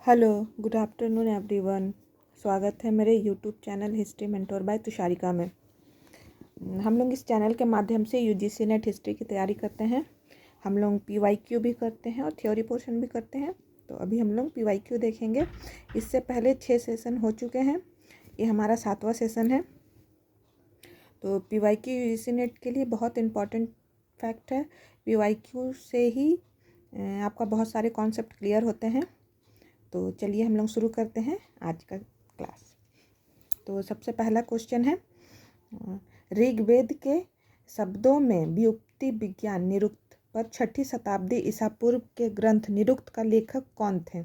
Hello, good afternoon everyone. स्वागत है मेरे YouTube channel history mentor by Tusharika में। हम लोग इस चैनल के माध्यम से यूजीसी नेट हिस्ट्री की तैयारी करते हैं। हम लोग पीवाईक्यू भी करते हैं और थ्योरी पोर्शन भी करते हैं। तो अभी हम लोग पीवाईक्यू देखेंगे। इससे पहले 6 सेशन हो चुके हैं, ये हमारा 7वां सेशन है। तो पीवाईक्यू यूजीसी नेट के लिए बहुत इम्पॉर्टेंट फैक्ट है। पीवाईक्यू से ही आपका बहुत सारे कॉन्सेप्ट क्लियर होते हैं। तो चलिए हम लोग शुरू करते हैं आज का क्लास। तो सबसे पहला क्वेश्चन है, ऋग्वेद के शब्दों में व्युत्पत्ति विज्ञान निरुक्त पर 6ठी शताब्दी ईसा पूर्व के ग्रंथ निरुक्त का लेखक कौन थे?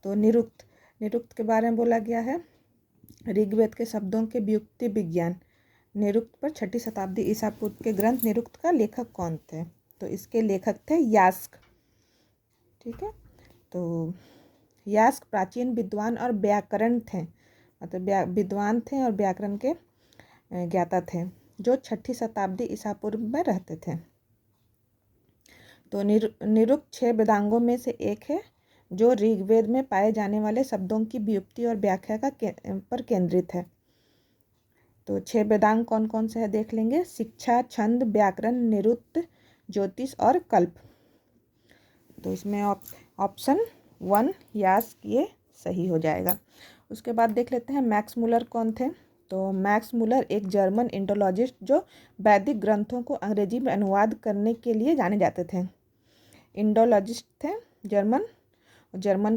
तो निरुक्त के बारे में बोला गया है। ऋग्वेद के शब्दों के व्युत्पत्ति विज्ञान निरुक्त पर 6ठी शताब्दी ईसा पूर्व के ग्रंथ निरुक्त का लेखक कौन थे? तो इसके लेखक थे यास्क। ठीक है, तो यास्क प्राचीन विद्वान और व्याकरण थे, मतलब विद्वान थे और व्याकरण के ज्ञाता थे, जो 6ठी शताब्दी ईसा पूर्व में रहते थे। तो निरुक्त 6 वेदांगों में से एक है, जो ऋग्वेद में पाए जाने वाले शब्दों की व्युत्पत्ति और व्याख्या पर केंद्रित है। तो 6 वेदांग कौन कौन से है देख लेंगे। शिक्षा, छंद, व्याकरण, निरुक्त, ज्योतिष और कल्प। तो इसमें ऑप्शन 1 यास्क ये सही हो जाएगा। उसके बाद देख लेते हैं मैक्स मुलर कौन थे। तो मैक्स मुलर एक जर्मन इंडोलॉजिस्ट जो वैदिक ग्रंथों को अंग्रेजी में अनुवाद करने के लिए जाने जाते थे। इंडोलॉजिस्ट थे, जर्मन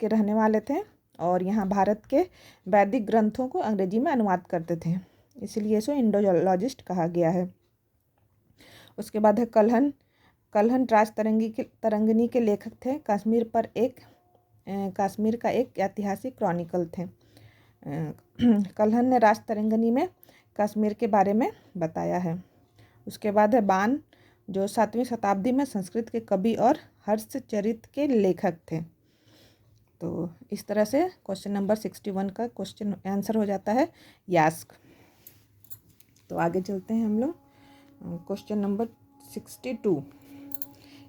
के रहने वाले थे और यहाँ भारत के वैदिक ग्रंथों को अंग्रेजी में अनुवाद करते थे, इसलिए इसे इंडोलॉजिस्ट कहा गया है। उसके बाद है कल्हन राज तरंगिनी के लेखक थे। कश्मीर का एक ऐतिहासिक क्रॉनिकल थे। कल्हन ने राज तरंगिनी में कश्मीर के बारे में बताया है। उसके बाद है बाण, जो 7वीं शताब्दी में संस्कृत के कवि और हर्षचरित के लेखक थे। तो इस तरह से क्वेश्चन नंबर 61 का क्वेश्चन आंसर हो जाता है यास्क। तो आगे चलते हैं हम लोग क्वेश्चन नंबर 62।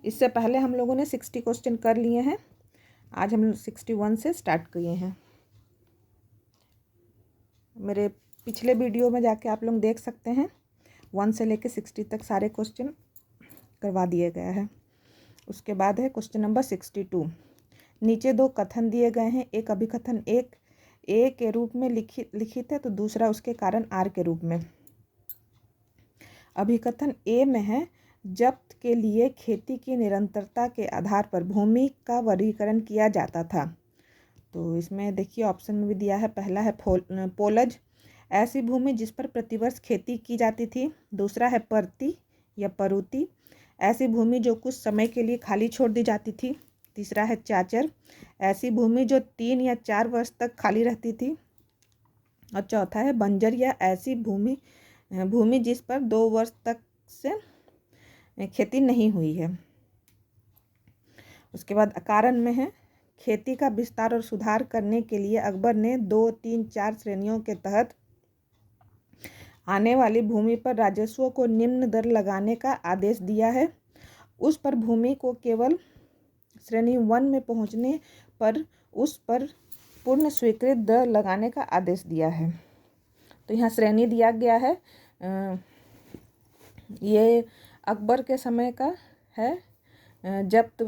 इससे पहले हम लोगों ने 60 क्वेश्चन कर लिए हैं, आज हम 61 से स्टार्ट किए हैं। मेरे पिछले वीडियो में जाके आप लोग देख सकते हैं, 1 से लेके 60 तक सारे क्वेश्चन करवा दिए गए हैं। उसके बाद है क्वेश्चन नंबर 62। नीचे 2 कथन दिए गए हैं, एक अभिकथन एक ए के रूप में लिखित है, तो दूसरा उसके कारण आर के रूप में। अभिकथन ए में है, जब्त के लिए खेती की निरंतरता के आधार पर भूमि का वर्गीकरण किया जाता था। तो इसमें देखिए ऑप्शन में भी दिया है, पहला है पोलज, ऐसी भूमि जिस पर प्रतिवर्ष खेती की जाती थी। दूसरा है परती या परूती, ऐसी भूमि जो कुछ समय के लिए खाली छोड़ दी जाती थी। तीसरा है चाचर, ऐसी भूमि जो 3 या 4 वर्ष तक खाली रहती थी। और चौथा है बंजर, या ऐसी भूमि जिस पर 2 वर्ष तक से खेती नहीं हुई है। उसके बाद कारण में है, खेती का विस्तार और सुधार करने के लिए अकबर ने 2, 3, 4 श्रेणियों के तहत आने वाली भूमि पर राजस्व को निम्न दर लगाने का आदेश दिया है। उस पर भूमि को केवल श्रेणी 1 में पहुंचने पर उस पर पूर्ण स्वीकृत दर लगाने का आदेश दिया है। तो यहाँ श्रेणी दिया गया है, ये अकबर के समय का है जब्त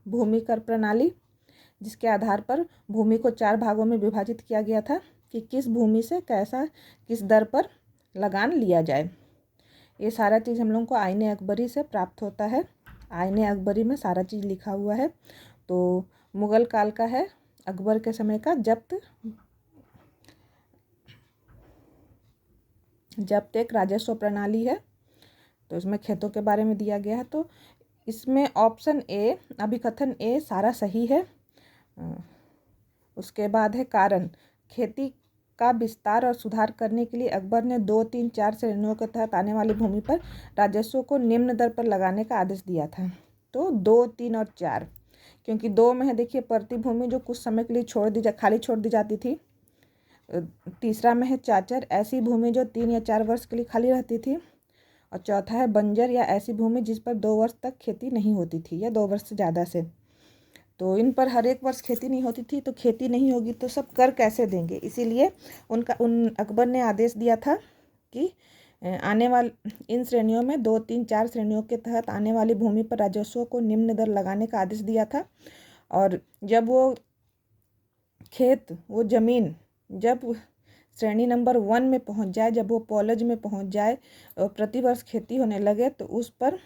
भूमि कर प्रणाली, जिसके आधार पर भूमि को 4 भागों में विभाजित किया गया था कि किस भूमि से किस दर पर लगान लिया जाए। ये सारा चीज़ हम लोग को आईने अकबरी से प्राप्त होता है। आईने अकबरी में सारा चीज़ लिखा हुआ है। तो मुगल काल का है, अकबर के समय का जब्त एक राजस्व प्रणाली है। तो इसमें खेतों के बारे में दिया गया है। तो इसमें ऑप्शन ए, अभिकथन ए सारा सही है। उसके बाद है कारण, खेती का विस्तार और सुधार करने के लिए अकबर ने 2, 3, 4 श्रेणियों के तहत आने वाली भूमि पर राजस्व को निम्न दर पर लगाने का आदेश दिया था। तो 2, 3 और 4, क्योंकि 2 में है देखिए परती भूमि जो कुछ समय के लिए खाली छोड़ दी जाती थी। तीसरा में है चाचर, ऐसी भूमि जो 3 या 4 वर्ष के लिए खाली रहती थी। और चौथा है बंजर, या ऐसी भूमि जिस पर 2 वर्ष तक खेती नहीं होती थी या 2 वर्ष से ज़्यादा से। तो इन पर हर एक वर्ष खेती नहीं होती थी, तो खेती नहीं होगी तो सब कर कैसे देंगे। इसीलिए अकबर ने आदेश दिया था कि आने वाले इन श्रेणियों में 2, 3, 4 श्रेणियों के तहत आने वाली भूमि पर राजस्व को निम्न दर लगाने का आदेश दिया था। और जब वो ज़मीन जब श्रेणी नंबर 1 में पहुंच जाए, जब वो पॉलेज में पहुंच जाए और प्रतिवर्ष खेती होने लगे, तो उस पर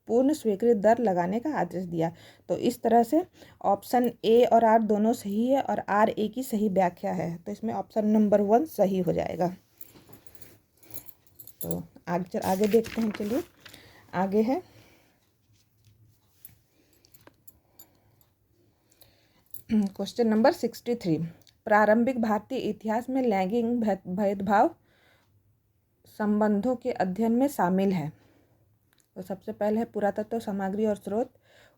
पूर्ण स्वीकृत दर लगाने का आदेश दिया। तो इस तरह से ऑप्शन ए और आर दोनों सही है और आर ए की सही व्याख्या है। तो इसमें ऑप्शन नंबर 1 सही हो जाएगा। तो आगे देखते हैं। चलिए आगे है क्वेश्चन नंबर 63। प्रारंभिक भारतीय इतिहास में लैंगिक भेदभाव संबंधों के अध्ययन में शामिल है। तो सबसे पहले है पुरातत्व सामग्री और स्रोत,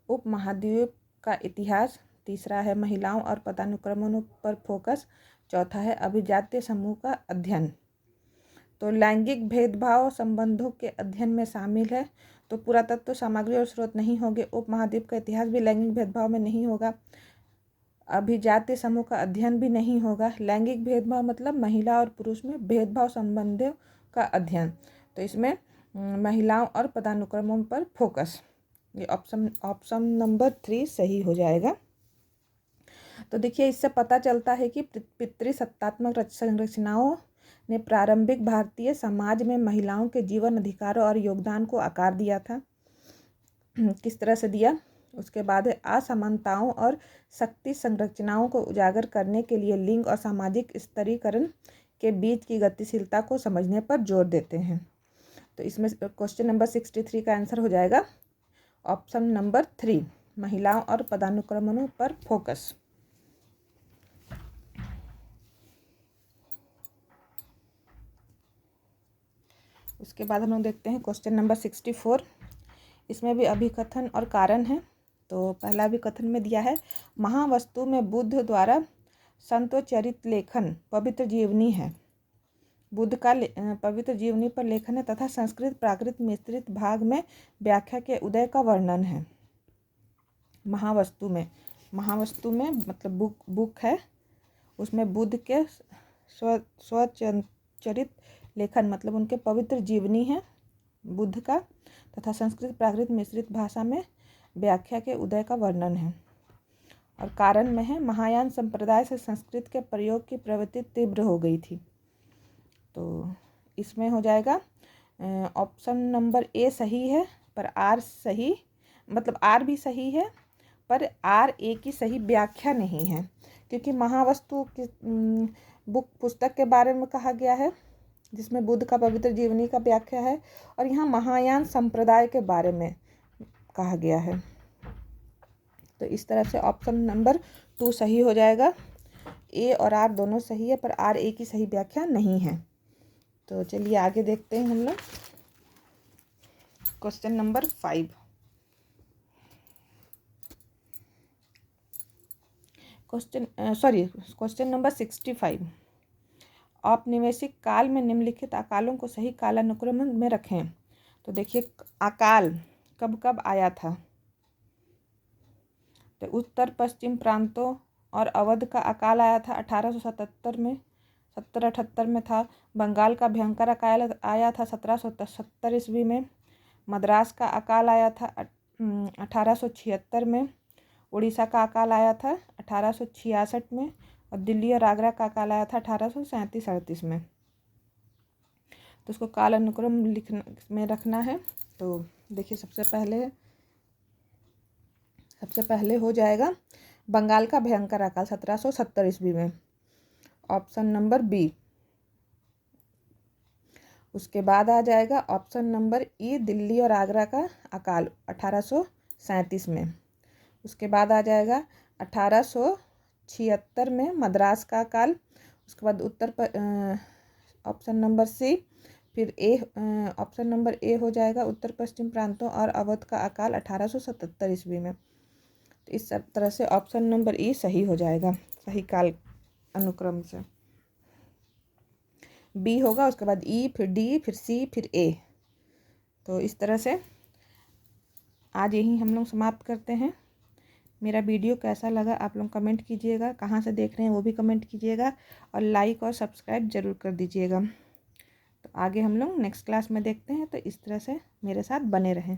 उपमहाद्वीप का इतिहास, तीसरा है महिलाओं और पदानुक्रमों पर फोकस, चौथा है अभिजातीय समूह का अध्ययन। तो लैंगिक भेदभाव संबंधों के अध्ययन में शामिल है, तो पुरातत्व सामग्री और स्रोत नहीं होंगे, उपमहाद्वीप का इतिहास भी लैंगिक भेदभाव में नहीं होगा, अभिजातीय समूह का अध्ययन भी नहीं होगा। लैंगिक भेदभाव मतलब महिला और पुरुष में भेदभाव संबंधों का अध्ययन, तो इसमें महिलाओं और पदानुक्रमों पर फोकस, ये ऑप्शन नंबर 3 सही हो जाएगा। तो देखिए इससे पता चलता है कि पितृसत्तात्मक संरचनाओं ने प्रारंभिक भारतीय समाज में महिलाओं के जीवन अधिकारों और योगदान को आकार दिया था। किस तरह से दिया, उसके बाद है असमानताओं और शक्ति संरचनाओं को उजागर करने के लिए लिंग और सामाजिक स्तरीकरण के बीच की गतिशीलता को समझने पर जोर देते हैं। तो इसमें क्वेश्चन नंबर 63 का आंसर हो जाएगा ऑप्शन नंबर 3, महिलाओं और पदानुक्रमों पर फोकस। उसके बाद हम लोग देखते हैं क्वेश्चन नंबर 64। इसमें भी अभिकथन और कारण है। तो पहला अभिकथन में दिया है, महावस्तु में बुद्ध द्वारा संतोचरित लेखन पवित्र जीवनी है। बुद्ध का पवित्र जीवनी पर लेखन है तथा संस्कृत प्राकृत मिश्रित भाग में व्याख्या के उदय का वर्णन है। महावस्तु में मतलब बुक है, उसमें बुद्ध के स्वचरित लेखन मतलब उनके पवित्र जीवनी है बुद्ध का, तथा संस्कृत प्राकृत मिश्रित भाषा में व्याख्या के उदय का वर्णन है। और कारण में है, महायान संप्रदाय से संस्कृत के प्रयोग की प्रवृत्ति तीव्र हो गई थी। तो इसमें हो जाएगा ऑप्शन नंबर ए सही है, पर आर सही मतलब आर भी सही है, पर आर ए की सही व्याख्या नहीं है, क्योंकि महावस्तु की पुस्तक के बारे में कहा गया है जिसमें बुद्ध का पवित्र जीवनी का व्याख्या है, और यहाँ महायान संप्रदाय के बारे में कहा गया है। तो इस तरह से ऑप्शन नंबर 2 सही हो जाएगा। ए और आर दोनों सही है, पर आर ए की सही व्याख्या नहीं है। तो चलिए आगे देखते हैं हम लोग क्वेश्चन नंबर 5। Question number 65। औपनिवेशिक काल में निम्नलिखित अकालों को सही कालानुक्रम में रखें। तो देखिए अकाल कब कब आया था, तो उत्तर पश्चिम प्रांतों और अवध का अकाल आया था 1877 में, 1778 में था। बंगाल का भयंकर अकाल आया था 1770 ईस्वी में। मद्रास का अकाल आया था 1876 में। उड़ीसा का अकाल आया था 1866 में, और दिल्ली और आगरा का अकाल आया था 1837-38 में। तो उसको काल अनुक्रम में रखना है। तो देखिए सबसे पहले हो जाएगा बंगाल का भयंकर अकाल 1770 ईस्वी में, ऑप्शन नंबर बी। उसके बाद आ जाएगा ऑप्शन नंबर ई, दिल्ली और आगरा का अकाल 1837 में। उसके बाद आ जाएगा 1876 में मद्रास का अकाल। उसके बाद ऑप्शन नंबर सी, फिर ए ऑप्शन नंबर ए हो जाएगा उत्तर पश्चिम प्रांतों और अवध का अकाल 1877 ईस्वी में। तो इस तरह से ऑप्शन नंबर ई सही हो जाएगा, सही काल अनुक्रम से। बी होगा, उसके बाद ई, फिर डी, फिर सी, फिर ए। तो इस तरह से आज यही हम लोग समाप्त करते हैं। मेरा वीडियो कैसा लगा आप लोग कमेंट कीजिएगा, कहाँ से देख रहे हैं वो भी कमेंट कीजिएगा, और लाइक और सब्सक्राइब ज़रूर कर दीजिएगा। तो आगे हम लोग नेक्स्ट क्लास में देखते हैं, तो इस तरह से मेरे साथ बने रहें।